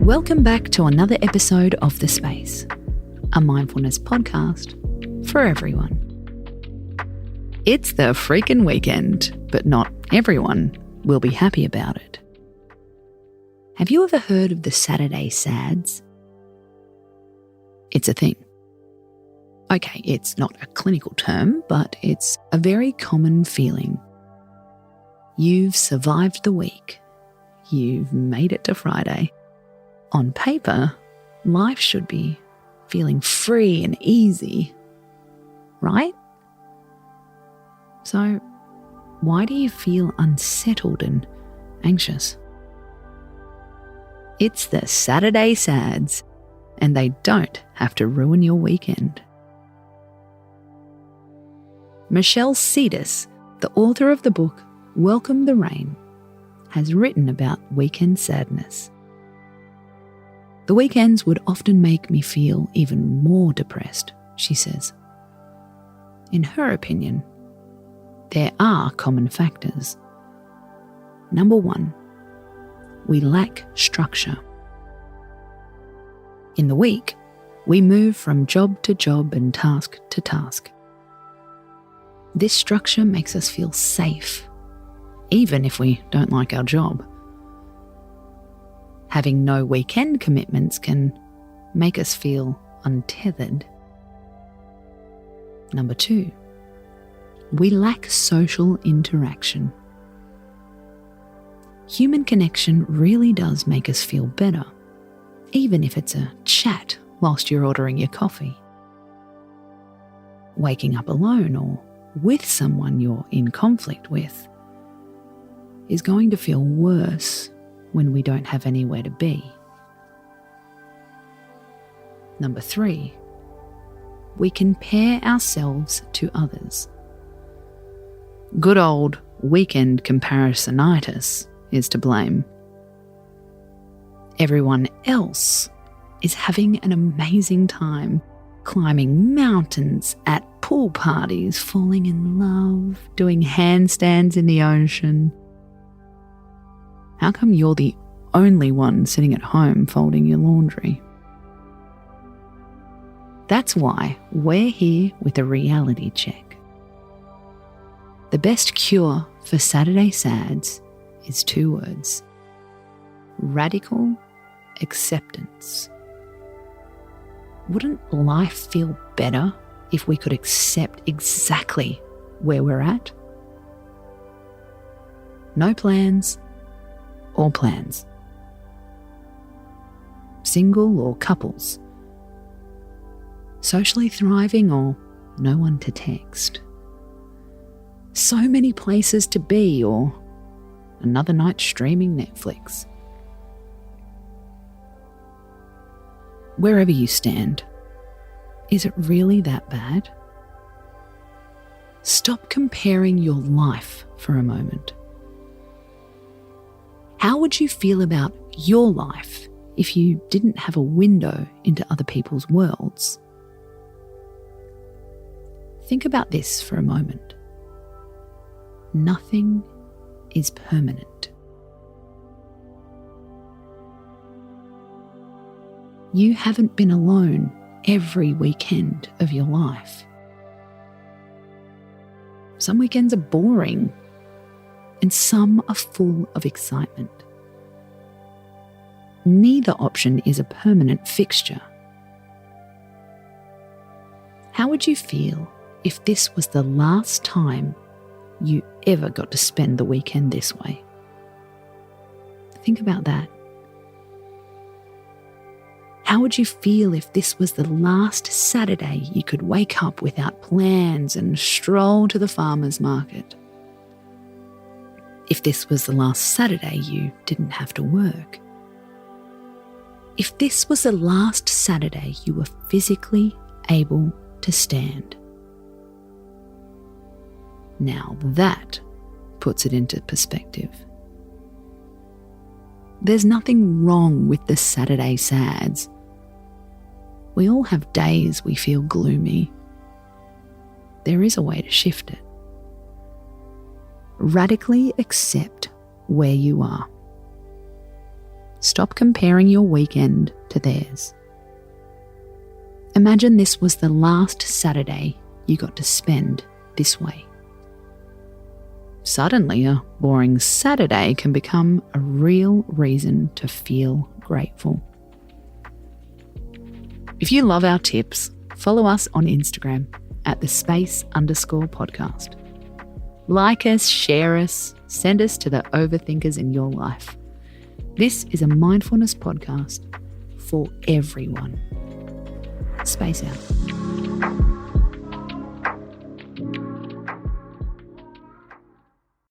Welcome back to another episode of The Space, a mindfulness podcast for everyone. It's the freaking weekend, but not everyone will be happy about it. Have you ever heard of the Saturday Sads? It's a thing. Okay, it's not a clinical term, but it's a very common feeling. You've survived the week. You've made it to Friday. On paper, life should be feeling free and easy, right? So, why do you feel unsettled and anxious? It's the Saturday Sads, and they don't have to ruin your weekend. Michelle Cedas, the author of the book Welcome the Rain, has written about weekend sadness. The weekends would often make me feel even more depressed, she says. In her opinion, there are common factors. Number one, we lack structure. In the week, we move from job to job and task to task. This structure makes us feel safe, even if we don't like our job. Having no weekend commitments can make us feel untethered. Number two, we lack social interaction. Human connection really does make us feel better, even if it's a chat whilst you're ordering your coffee. Waking up alone or with someone you're in conflict with is going to feel worse when we don't have anywhere to be. Number three, we compare ourselves to others. Good old weekend comparisonitis is to blame. Everyone else is having an amazing time, climbing mountains, at pool parties, falling in love, doing handstands in the ocean. How come you're the only one sitting at home folding your laundry? That's why we're here with a reality check. The best cure for Saturday Sads is 2 words: radical acceptance. Wouldn't life feel better if we could accept exactly where we're at? No plans or plans. Single or couples. Socially thriving or no one to text. So many places to be or another night streaming Netflix. Wherever you stand, is it really that bad? Stop comparing your life for a moment. How would you feel about your life if you didn't have a window into other people's worlds? Think about this for a moment. Nothing is permanent. You haven't been alone every weekend of your life. Some weekends are boring, and some are full of excitement. Neither option is a permanent fixture. How would you feel if this was the last time you ever got to spend the weekend this way? Think about that. How would you feel if this was the last Saturday you could wake up without plans and stroll to the farmer's market? If this was the last Saturday you didn't have to work? If this was the last Saturday you were physically able to stand? Now that puts it into perspective. There's nothing wrong with the Saturday Sads. We all have days we feel gloomy. There is a way to shift it. Radically accept where you are. Stop comparing your weekend to theirs. Imagine this was the last Saturday you got to spend this way. Suddenly, a boring Saturday can become a real reason to feel grateful. If you love our tips, follow us on Instagram at @the_space_podcast. Like us, share us, send us to the overthinkers in your life. This is a mindfulness podcast for everyone. Space out.